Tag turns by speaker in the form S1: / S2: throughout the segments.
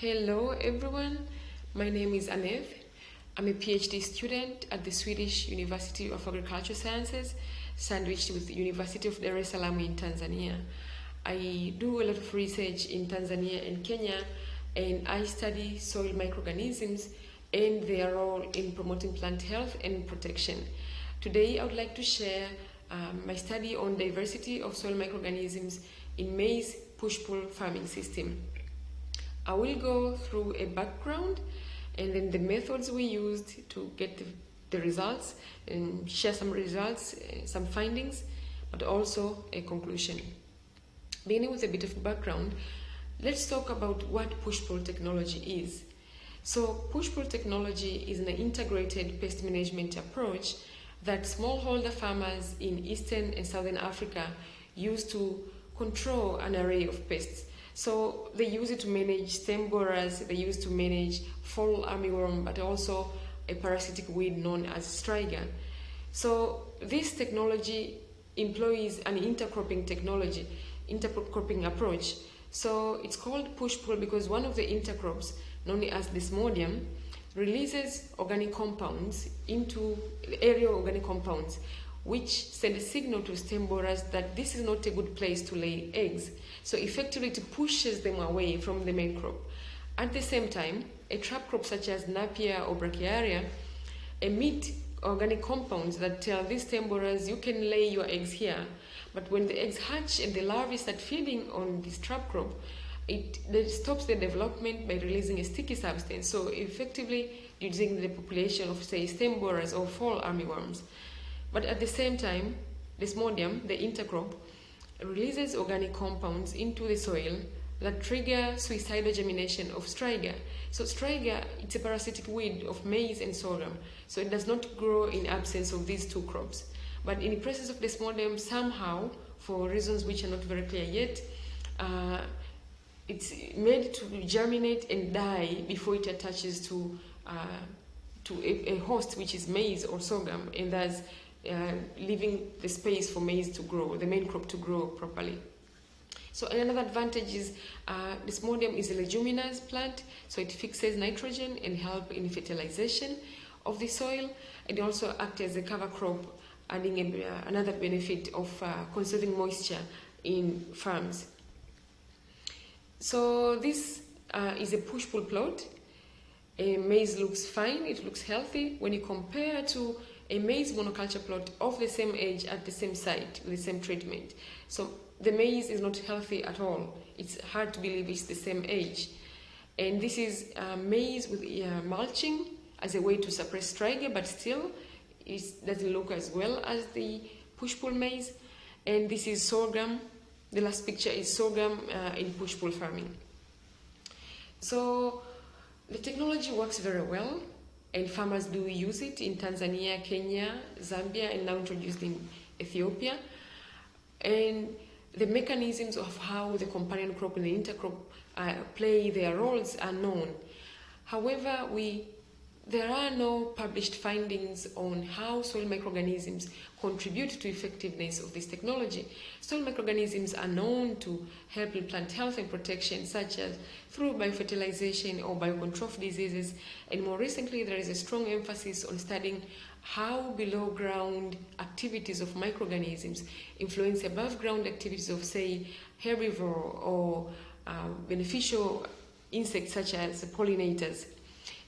S1: Hello everyone, my name is Aneth. I'm a PhD student at the Swedish University of Agricultural Sciences, sandwiched with the University of Dar es Salaam in Tanzania. I do a lot of research in Tanzania and Kenya, and I study soil microorganisms and their role in promoting plant health and protection. Today I would like to share my study on diversity of soil microorganisms in maize push-pull farming system. I will go through a background and then the methods we used to get the results and share some results, some findings, but also a conclusion. Beginning with a bit of background, let's talk about what push-pull technology is. So push-pull technology is an integrated pest management approach that smallholder farmers in Eastern and Southern Africa use to control an array of pests. So they use it to manage stem borers, they use to manage fall armyworm, but also a parasitic weed known as striga. So this technology employs an intercropping technology, intercropping approach. So it's called push-pull because one of the intercrops, known as Desmodium, releases organic compounds into aerial organic compounds, which send a signal to stem borers that this is not a good place to lay eggs. So effectively it pushes them away from the main crop. At the same time, a trap crop such as Napier or Brachiaria emit organic compounds that tell these stem borers you can lay your eggs here. But when the eggs hatch and the larvae start feeding on this trap crop, it stops the development by releasing a sticky substance, so effectively reducing the population of, say, stem borers or fall armyworms. But at the same time, Desmodium, the intercrop, releases organic compounds into the soil that trigger suicidal germination of striga. So striga, it's a parasitic weed of maize and sorghum, so it does not grow in absence of these two crops. But in the presence of Desmodium, somehow, for reasons which are not very clear yet, it's made to germinate and die before it attaches to a host, which is maize or sorghum, and thus leaving the space for maize to grow, the main crop to grow properly. So another advantage is Desmodium is a leguminous plant, so it fixes nitrogen and helps in fertilization of the soil, and it also acts as a cover crop, adding another benefit of conserving moisture in farms. So this is a push-pull plot. A maize looks fine, it looks healthy when you compare to a maize monoculture plot of the same age at the same site with the same treatment. So the maize is not healthy at all. It's hard to believe it's the same age. And this is maize with mulching as a way to suppress striga, but still it doesn't look as well as the push-pull maize. And this is sorghum. The last picture is sorghum in push-pull farming. So the technology works very well, and farmers do use it in Tanzania, Kenya, Zambia, and now introduced in Ethiopia. And the mechanisms of how the companion crop and the intercrop play their roles are known. However, there are no published findings on how soil microorganisms contribute to effectiveness of this technology. Soil microorganisms are known to help in plant health and protection, such as through biofertilization or biocontrol of diseases. And more recently, there is a strong emphasis on studying how below ground activities of microorganisms influence above ground activities of, say, herbivore or beneficial insects such as pollinators.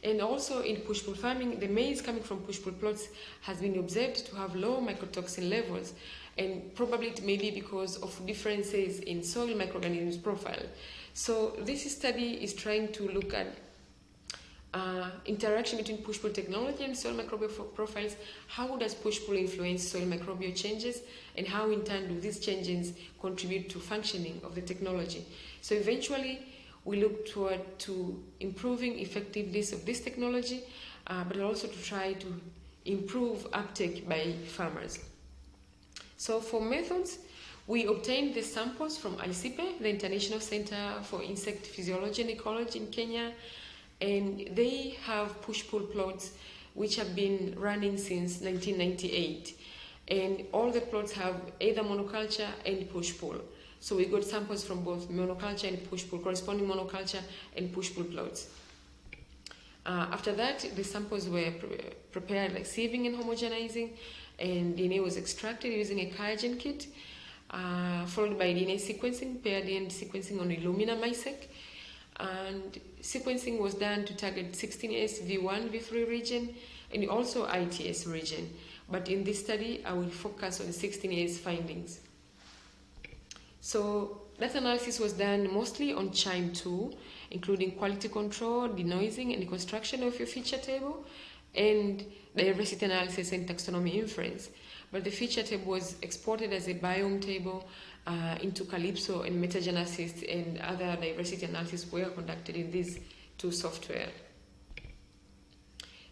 S1: And also in push-pull farming, the maize coming from push-pull plots has been observed to have low mycotoxin levels, and probably it may be because of differences in soil microorganisms profile. So this study is trying to look at interaction between push-pull technology and soil microbial profiles. How does push-pull influence soil microbial changes, and how in turn do these changes contribute to functioning of the technology? So eventually, we look toward to improving effectiveness of this technology, but also to try to improve uptake by farmers. So for methods, we obtained the samples from ISCB, the International Center for Insect Physiology and Ecology in Kenya, and they have push-pull plots which have been running since 1998. And all the plots have either monoculture and push-pull. So we got samples from both monoculture and pushpull, corresponding monoculture and pushpull plots. After that, the samples were prepared like sieving and homogenizing, and DNA was extracted using a QIAGEN kit, followed by DNA sequencing, paired end sequencing on Illumina MySeq. And sequencing was done to target 16S V1, V3 region, and also ITS region. But in this study, I will focus on 16S findings. So that analysis was done mostly on QIIME2, including quality control, denoising, and construction of your feature table, and diversity analysis and taxonomy inference. But the feature table was exported as a biome table into Calypso, and metagenesis and other diversity analysis were conducted in these two software.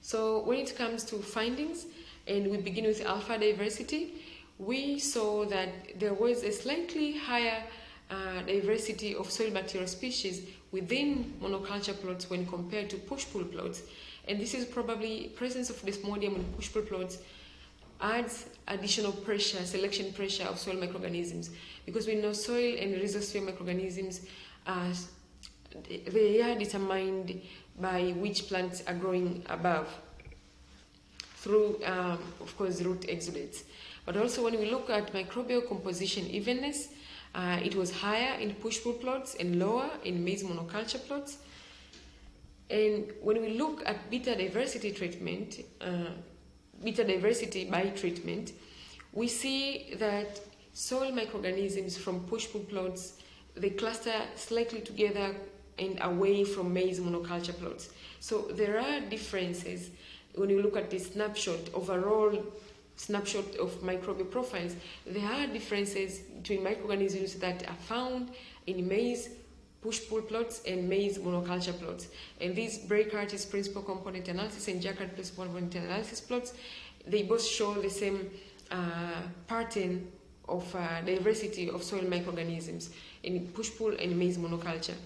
S1: So when it comes to findings, and we begin with alpha diversity, we saw that there was a slightly higher diversity of soil bacterial species within monoculture plots when compared to pushpull plots. And this is probably presence of Desmodium in pushpull plots adds additional pressure, selection pressure of soil microorganisms, because we know soil and rhizosphere microorganisms they are determined by which plants are growing above through, of course, root exudates. But also when we look at microbial composition evenness, it was higher in pushpull plots and lower in maize monoculture plots. And when we look at beta diversity treatment, beta diversity by treatment, we see that soil microorganisms from pushpull plots, they cluster slightly together and away from maize monoculture plots. So there are differences when you look at the overall snapshot of microbial profiles. There are differences between microorganisms that are found in maize pushpull plots and maize monoculture plots. And these Bray-Curtis principal component analysis and Jacquard principal component analysis plots, they both show the same pattern of diversity of soil microorganisms in pushpull and maize monoculture.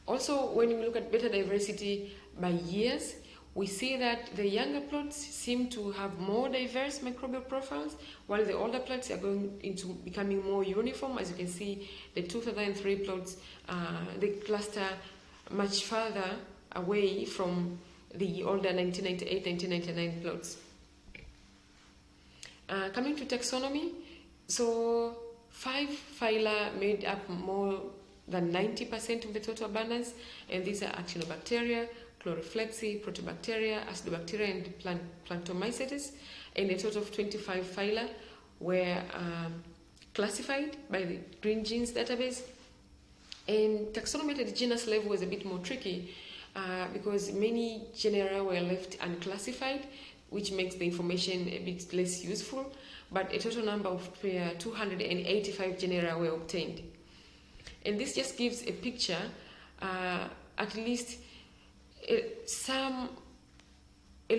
S1: Also, when we look at beta diversity by years, we see that the younger plots seem to have more diverse microbial profiles, while the older plots are going into becoming more uniform. As you can see, the 2003 plots, they cluster much further away from the older 1998, 1999 plots. Coming to taxonomy, so 5 phyla made up more than 90% of the total abundance, and these are actinobacteria, Chloroflexi, Protobacteria, Acidobacteria, and Plantomycetes, and a total of 25 phyla were classified by the Green Genes database. And taxonomy at the genus level was a bit more tricky because many genera were left unclassified, which makes the information a bit less useful, but a total number of 285 genera were obtained. And this just gives a picture, at least a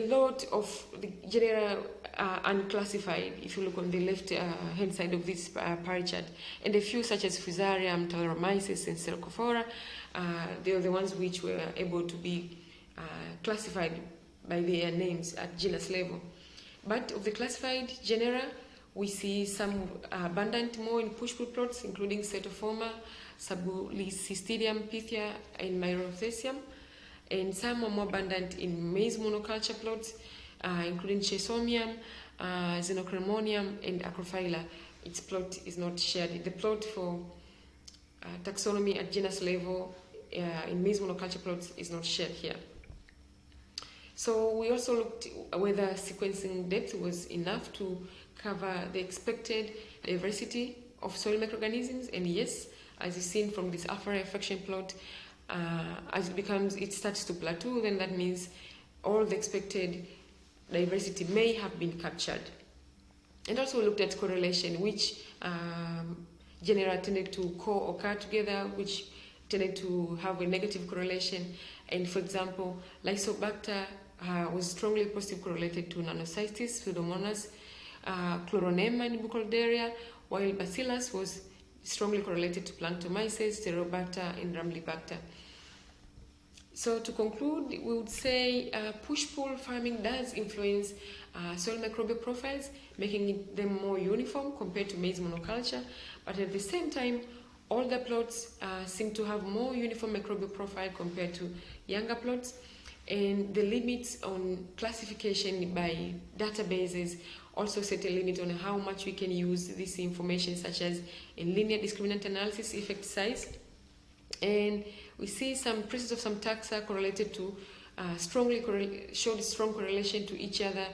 S1: lot of the genera are unclassified if you look on the left hand side of this pie chart, and a few such as Fusarium, Tauromyces, and Cercophora, they are the ones which were able to be classified by their names at genus level. But of the classified genera, we see some abundant more in pushpull plots, including Cetophoma, Sabulycistidium, Pythia, and Myrothecium, and some are more abundant in maize monoculture plots, including Chesomium, Xenocremonium, and Acrophylla. Its plot is not shared. The plot for taxonomy at genus level in maize monoculture plots is not shared here. So we also looked whether sequencing depth was enough to cover the expected diversity of soil microorganisms, and yes, as you've seen from this alpha rarefaction plot, as it starts to plateau, then that means all the expected diversity may have been captured. And also looked at correlation, which genera tended to co-occur together, which tended to have a negative correlation. And for example, Lysobacter was strongly positive correlated to Nanocystis, Pseudomonas, Chloronema and Bucholderia, while Bacillus was strongly correlated to Planktomyces, Pterobacter, and Ramblybacter. So to conclude, we would say push-pull farming does influence soil microbial profiles, making them more uniform compared to maize monoculture. But at the same time, older plots seem to have more uniform microbial profile compared to younger plots. And the limits on classification by databases also set a limit on how much we can use this information, such as a linear discriminant analysis effect size. And we see some presence of some taxa correlated to showed strong correlation to each other,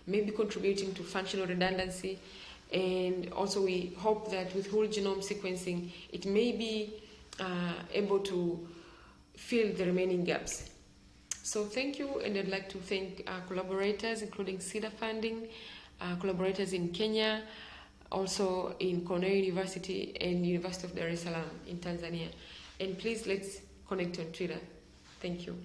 S1: maybe contributing to functional redundancy. And also we hope that with whole genome sequencing, it may be able to fill the remaining gaps. So thank you, and I'd like to thank our collaborators, including CEDA funding, collaborators in Kenya, also in Cornell University and University of Dar es Salaam in Tanzania. And please, let's connect on Twitter. Thank you.